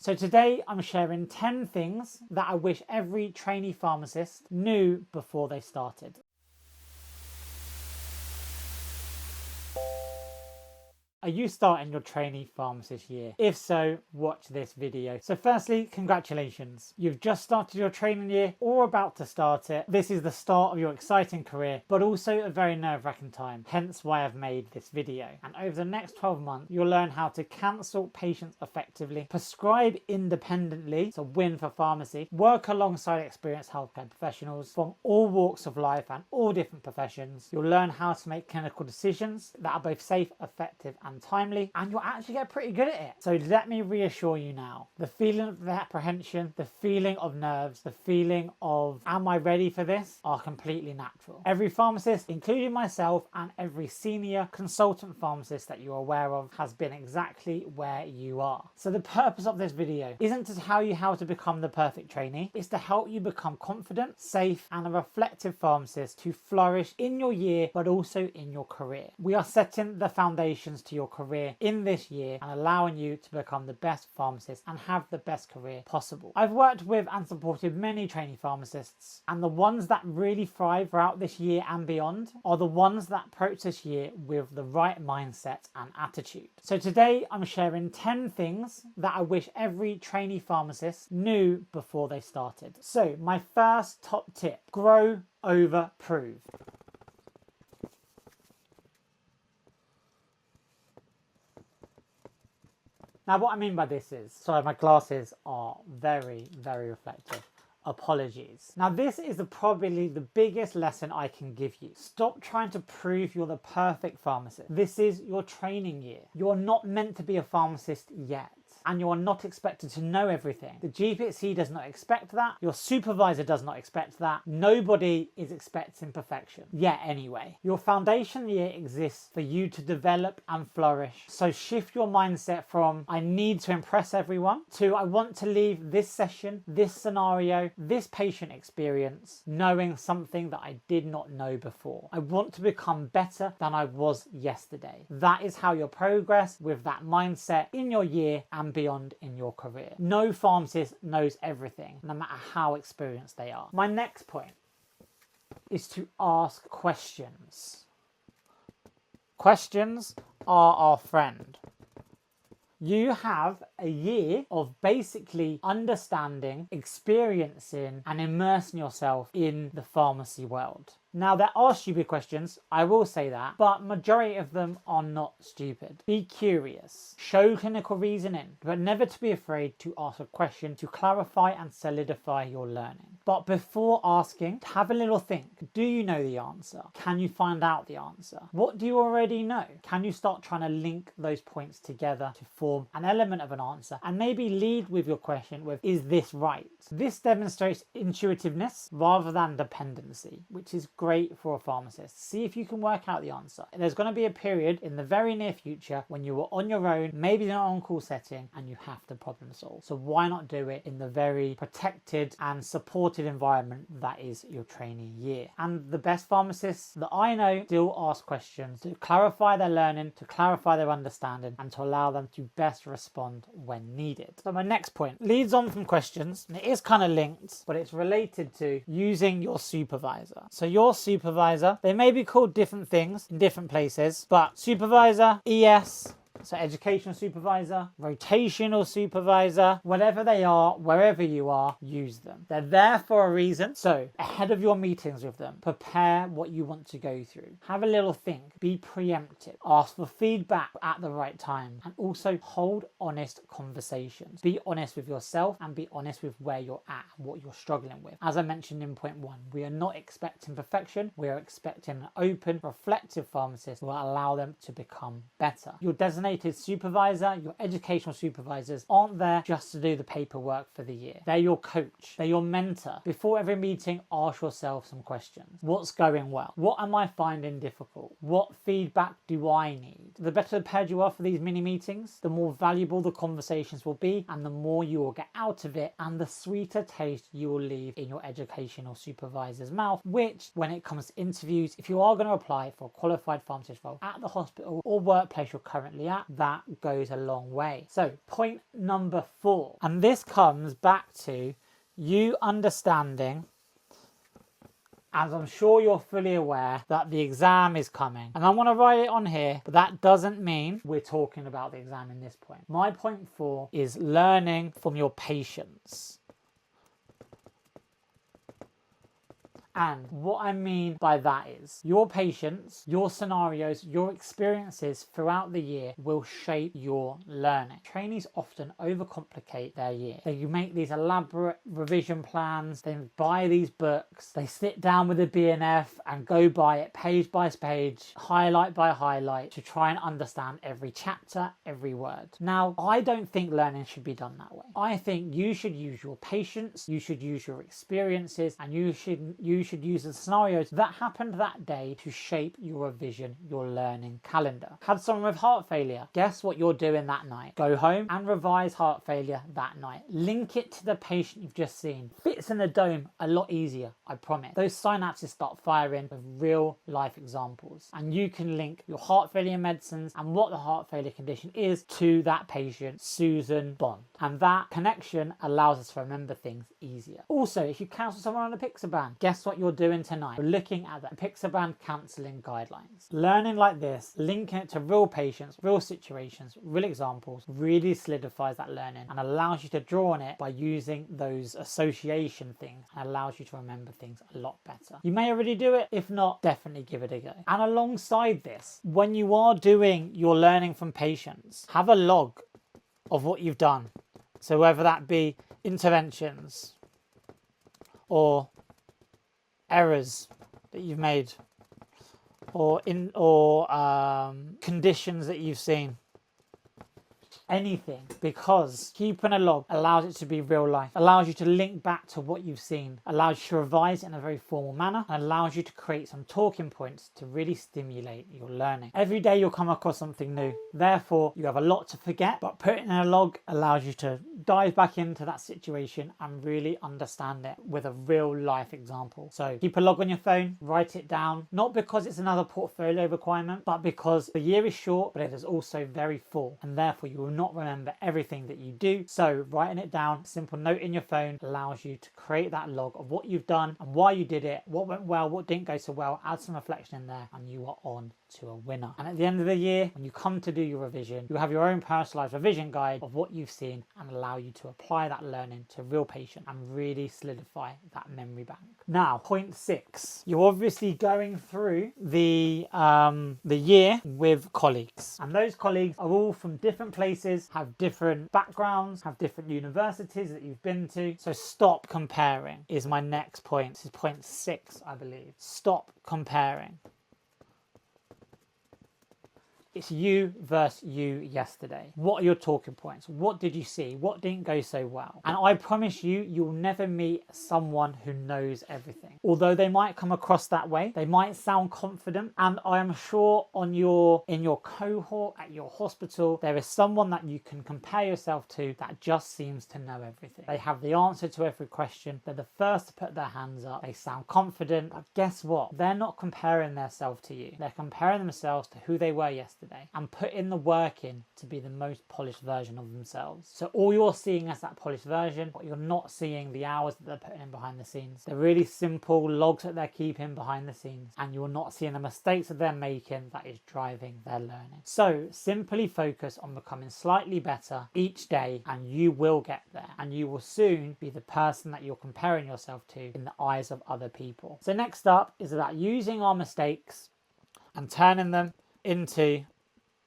So today I'm sharing 10 things that I wish every trainee pharmacist knew before they started. Are you starting your trainee pharmacist year? If so, watch this video. So firstly, congratulations. You've just started your training year or about to start it. This is the start of your exciting career, but also a very nerve-wracking time, hence why I've made this video. And over the next 12 months, you'll learn how to cancel patients effectively, prescribe independently, so win for pharmacy, work alongside experienced healthcare professionals from all walks of life and all different professions. You'll learn how to make clinical decisions that are both safe, effective, and timely, and you'll actually get pretty good at it. So let me reassure you now, the feeling of apprehension, the feeling of nerves, the feeling of am I ready for this are completely natural. Every pharmacist, including myself, and every senior consultant pharmacist that you're aware of has been exactly where you are. So the purpose of this video isn't to tell you how to become the perfect trainee, it's to help you become confident, safe, and a reflective pharmacist to flourish in your year but also in your career. We are setting the foundations to your career in this year and allowing you to become the best pharmacist and have the best career possible. I've worked with and supported many trainee pharmacists, and the ones that really thrive throughout this year and beyond are the ones that approach this year with the right mindset and attitude. So today I'm sharing 10 things that I wish every trainee pharmacist knew before they started. So my first top tip, grow over prove. Now what I mean by this is, sorry, my glasses are very reflective. Apologies. Now this is probably the biggest lesson I can give you. Stop trying to prove you're the perfect pharmacist. This is your training year. You're not meant to be a pharmacist yet. And you are not expected to know everything. The GPhC does not expect that. Your supervisor does not expect that. Nobody is expecting perfection yet anyway. Your foundation year exists for you to develop and flourish. So shift your mindset from I need to impress everyone to I want to leave this session, this scenario, this patient experience knowing something that I did not know before. I want to become better than I was yesterday. That is how you'll progress with that mindset in your year and beyond in your career. No pharmacist knows everything, no matter how experienced they are. My next point is to ask questions. Questions are our friend. You have a year of basically understanding, experiencing, and immersing yourself in the pharmacy world. Now there are stupid questions, I will say that, but majority of them are not stupid. Be curious, show clinical reasoning, but never to be afraid to ask a question to clarify and solidify your learning. But before asking, have a little think. Do you know the answer? Can you find out the answer? What do you already know? Can you start trying to link those points together to form an element of an answer and maybe lead with your question with, is this right? This demonstrates intuitiveness rather than dependency, which is great for a pharmacist. See if you can work out the answer. There's going to be a period in the very near future when you are on your own, maybe in an on-call setting, and you have to problem solve. So why not do it in the very protected and supported environment that is your trainee year? And the best pharmacists that I know still ask questions to clarify their learning, to clarify their understanding, and to allow them to best respond when needed. So my next point leads on from questions, and it is kind of linked, but it's related to using your supervisor. So your supervisor, they may be called different things in different places, but supervisor, ES, so educational supervisor, rotational supervisor, whatever they are, wherever you are, use them. They're there for a reason. So ahead of your meetings with them, prepare what you want to go through. Have a little think, be preemptive, ask for feedback at the right time, and also hold honest conversations. Be honest with yourself and be honest with where you're at, what you're struggling with. As I mentioned in point 1, we are not expecting perfection. We are expecting an open, reflective pharmacist who will allow them to become better. Your designated supervisor, your educational supervisors aren't there just to do the paperwork for the year. They're your coach, they're your mentor. Before every meeting, ask yourself some questions. What's going well? What am I finding difficult? What feedback do I need? The better prepared you are for these mini meetings, the more valuable the conversations will be, and the more you will get out of it, and the sweeter taste you will leave in your educational supervisor's mouth, which when it comes to interviews, if you are going to apply for a qualified pharmacist role at the hospital or workplace you're currently at, that goes a long way. So point number 4, and this comes back to you understanding, as I'm sure you're fully aware, that the exam is coming. And I want to write it on here, but that doesn't mean we're talking about the exam in this point. My point 4 is learning from your patients. And what I mean by that is your patients, your scenarios, your experiences throughout the year will shape your learning. Trainees often overcomplicate their year. They make these elaborate revision plans, they buy these books, they sit down with a BNF and go by it page by page, highlight by highlight, to try and understand every chapter, every word. Now, I don't think learning should be done that way. I think you should use your patience, you should use your experiences, and you should use the scenarios that happened that day to shape your revision, your learning calendar. Had someone with heart failure, guess what you're doing that night? Go home and revise heart failure that night. Link it to the patient you've just seen. Fits in the dome a lot easier, I promise. Those synapses start firing with real life examples, and you can link your heart failure medicines and what the heart failure condition is to that patient, Susan Bond. And that connection allows us to remember things easier. Also, if you counsel someone on a Pixaban, guess what you're doing tonight? You're looking at the Pixaban counselling guidelines. Learning like this, linking it to real patients, real situations, real examples, really solidifies that learning and allows you to draw on it by using those association things, and allows you to remember things a lot better. You may already do it. If not, definitely give it a go. And alongside this, when you are doing your learning from patients, have a log of what you've done. So whether that be interventions or errors that you've made, or conditions that you've seen, anything, because keeping a log allows it to be real life, allows you to link back to what you've seen, allows you to revise it in a very formal manner, and allows you to create some talking points to really stimulate your learning. Every day you'll come across something new, therefore you have a lot to forget, but putting in a log allows you to dive back into that situation and really understand it with a real life example. So keep a log on your phone, write it down, not because it's another portfolio requirement, but because the year is short, but it is also very full, and therefore you will not remember everything that you do. So writing it down, simple note in your phone, allows you to create that log of what you've done and why you did it, what went well, what didn't go so well, add some reflection in there, and you are on to a winner. And at the end of the year, when you come to do your revision, you have your own personalized revision guide of what you've seen and allow you to apply that learning to real patient and really solidify that memory bank. Now, point 6, you're obviously going through the year with colleagues, and those colleagues are all from different places, have different backgrounds, have different universities that you've been to. So stop comparing is my next point. This is point 6, I believe. Stop comparing. It's you versus you yesterday. What are your talking points? What did you see? What didn't go so well? And I promise you, you'll never meet someone who knows everything. Although they might come across that way, they might sound confident, and I am sure in your cohort, at your hospital, there is someone that you can compare yourself to that just seems to know everything. They have the answer to every question. They're the first to put their hands up. They sound confident, but guess what? They're not comparing themselves to you. They're comparing themselves to who they were yesterday and put in the work in to be the most polished version of themselves. So all you're seeing is that polished version, but you're not seeing the hours that they're putting in behind the scenes, the really simple logs that they're keeping behind the scenes, and you're not seeing the mistakes that they're making that is driving their learning. So simply focus on becoming slightly better each day, and you will get there, and you will soon be the person that you're comparing yourself to in the eyes of other people. So next up is about using our mistakes and turning them into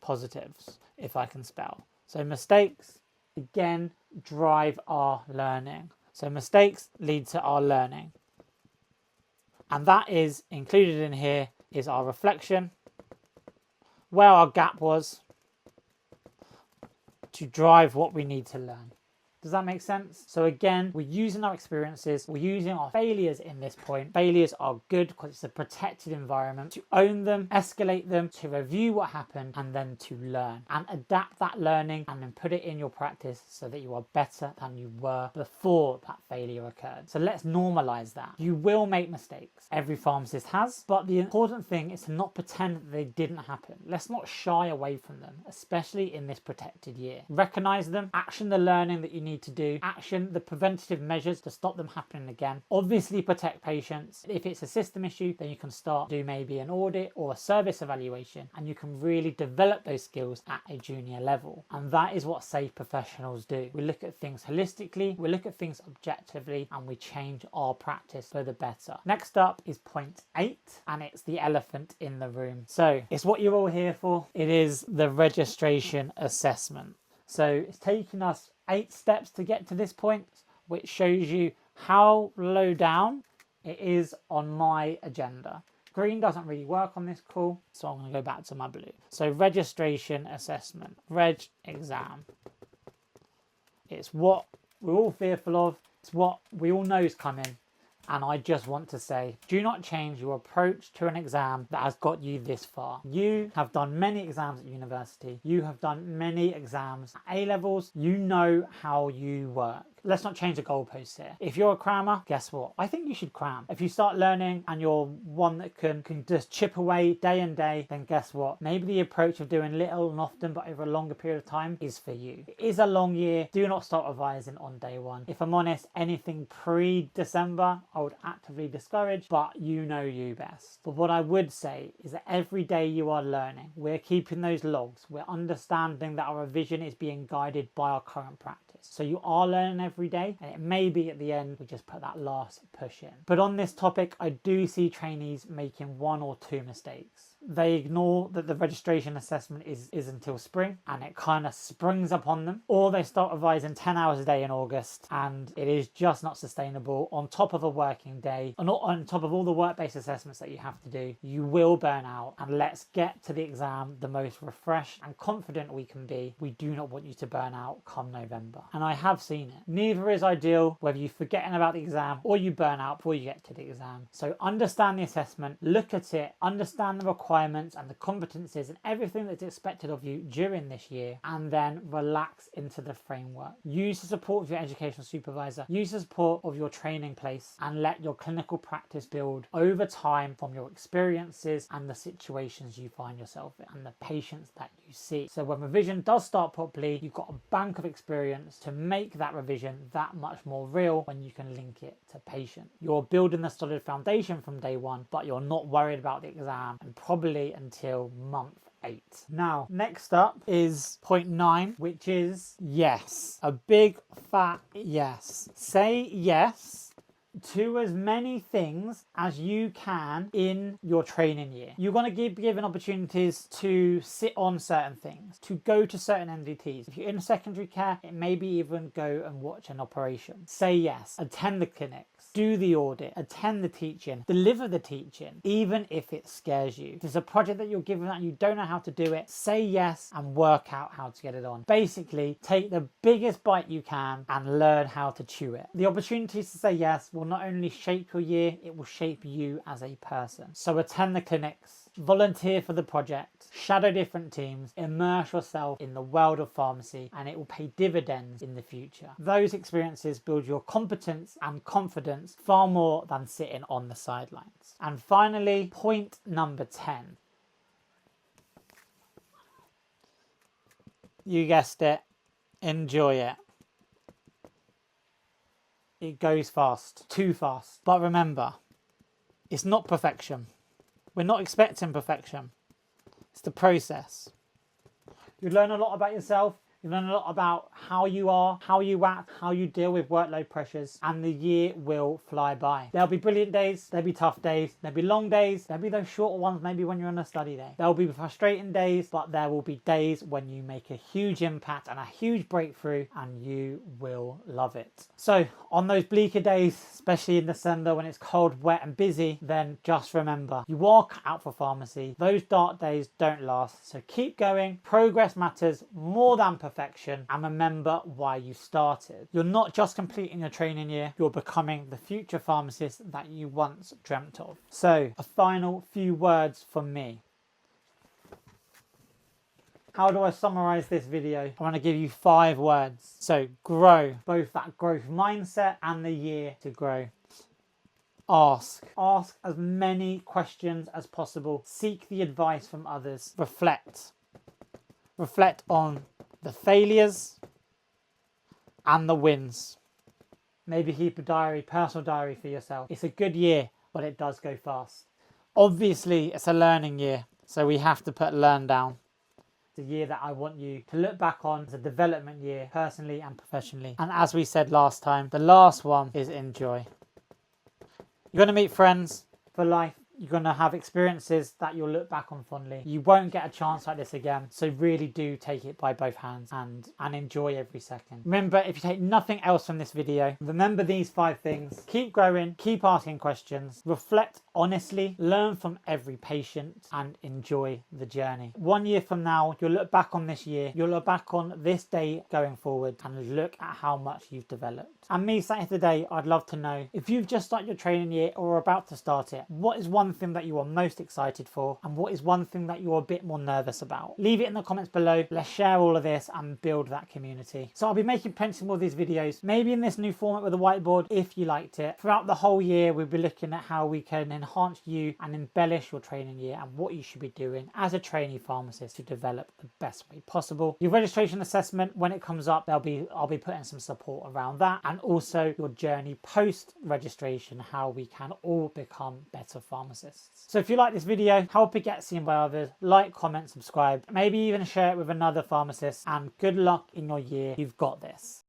positives, if I can spell. So mistakes, again, drive our learning. So mistakes lead to our learning. And that is included in here is our reflection, where our gap was, to drive what we need to learn. Does that make sense? So again, we're using our experiences, we're using our failures in this point. Failures are good because it's a protected environment to own them, escalate them, to review what happened, and then to learn and adapt that learning and then put it in your practice so that you are better than you were before that failure occurred. So let's normalize that. You will make mistakes. Every pharmacist has, but the important thing is to not pretend that they didn't happen. Let's not shy away from them, especially in this protected year. Recognize them, action the learning that you need to do, action the preventative measures to stop them happening again. Obviously protect patients. If it's a system issue, then you can start do maybe an audit or a service evaluation, and you can really develop those skills at a junior level. And that is what safe professionals do. We look at things holistically, we look at things objectively, and we change our practice for the better. Next up is point 8, and it's the elephant in the room. So it's what you're all here for. It is the registration assessment. So it's taken us 8 steps to get to this point, which shows you how low down it is on my agenda. Green doesn't really work on this call, so I'm going to go back to my blue. So registration assessment, reg exam. It's what we're all fearful of. It's what we all know is coming. And I just want to say, do not change your approach to an exam that has got you this far. You have done many exams at university. You have done many exams at A-levels. You know how you work. Let's not change the goalposts here. If you're a crammer, guess what? I think you should cram. If you start learning and you're one that can just chip away day and day, then guess what? Maybe the approach of doing little and often but over a longer period of time is for you. It is a long year. Do not start revising on day one. If I'm honest, anything pre-December, I would actively discourage, but you know you best. But what I would say is that every day you are learning, we're keeping those logs. We're understanding that our revision is being guided by our current practice. So you are learning every day, and it may be at the end we just put that last push in. But on this topic, I do see trainees making 1 or 2 mistakes. They ignore that the registration assessment is until spring, and it kind of springs upon them, or they start revising 10 hours a day in August, and it is just not sustainable. On top of a working day, and on top of all the work-based assessments that you have to do, you will burn out. And let's get to the exam the most refreshed and confident we can be. We do not want you to burn out come November, and I have seen it. Neither is ideal, whether you're forgetting about the exam or you burn out before you get to the exam. So understand the assessment, look at it, understand the requirements and the competencies and everything that's expected of you during this year, and then relax into the framework. Use the support of your educational supervisor, use the support of your training place, and let your clinical practice build over time from your experiences and the situations you find yourself in and the patients that you see. So when revision does start properly, you've got a bank of experience to make that revision that much more real when you can link it to patient. You're building the solid foundation from day one, but you're not worried about the exam and probably until month 8. Now, next up is point 9, which is yes. A big fat yes. Say yes to as many things as you can in your training year. You're going to be given opportunities to sit on certain things, to go to certain MDTs. If you're in secondary care, it may be even go and watch an operation. Say yes. Attend the clinics. Do the audit, attend the teaching, deliver the teaching, even if it scares you. If there's a project that you're given and you don't know how to do it, say yes and work out how to get it on. Basically, take the biggest bite you can and learn how to chew it. The opportunities to say yes will not only shape your year, it will shape you as a person. So attend the clinics, volunteer for the project, shadow different teams, immerse yourself in the world of pharmacy, and it will pay dividends in the future. Those experiences build your competence and confidence far more than sitting on the sidelines. And finally, point number 10. You guessed it. Enjoy it. It goes fast, too fast. But remember, it's not perfection. We're not expecting perfection. It's the process. You learn a lot about yourself. You learn a lot about how you are, how you act, how you deal with workload pressures, and the year will fly by. There'll be brilliant days, there'll be tough days, there'll be long days, there'll be those shorter ones maybe when you're on a study day. There'll be frustrating days, but there will be days when you make a huge impact and a huge breakthrough, and you will love it. So on those bleaker days, especially in December when it's cold, wet and busy, then just remember, you are cut out for pharmacy. Those dark days don't last, so keep going. Progress matters more than perfection. perfection and remember why you started. You're not just completing your training year, you're becoming the future pharmacist that you once dreamt of. So, a final few words from me. How do I summarize this video? I want to give you 5 words. So, grow, both that growth mindset and the year to grow. Ask as many questions as possible. Seek the advice from others. Reflect on the failures and the wins. Maybe keep a diary, personal diary for yourself. It's a good year, but it does go fast. Obviously, it's a learning year, so we have to put learn down. It's a year that I want you to look back on as a development year, personally and professionally. And as we said last time, the last one is enjoy. You're going to meet friends for life. You're going to have experiences that you'll look back on fondly. You won't get a chance like this again. So really do take it by both hands and enjoy every second. Remember, if you take nothing else from this video, remember these 5 things. Keep growing, keep asking questions, reflect honestly, learn from every patient and enjoy the journey. 1 year from now, you'll look back on this year, you'll look back on this day going forward and look at how much you've developed. And me sat here today, I'd love to know if you've just started your training year or are about to start it, what is one thing that you are most excited for and what is one thing that you're a bit more nervous about? Leave it in the comments below. Let's share all of this and build that community. So I'll be making plenty more of these videos, maybe in this new format with a whiteboard if you liked it. Throughout the whole year, we'll be looking at how we can enhance you and embellish your training year and what you should be doing as a trainee pharmacist to develop the best way possible. Your registration assessment, when it comes up, I'll be putting some support around that, and also your journey post registration, how we can all become better pharmacists. So if you like this video, help it get seen by others, like, comment, subscribe, maybe even share it with another pharmacist, and good luck in your year. You've got this.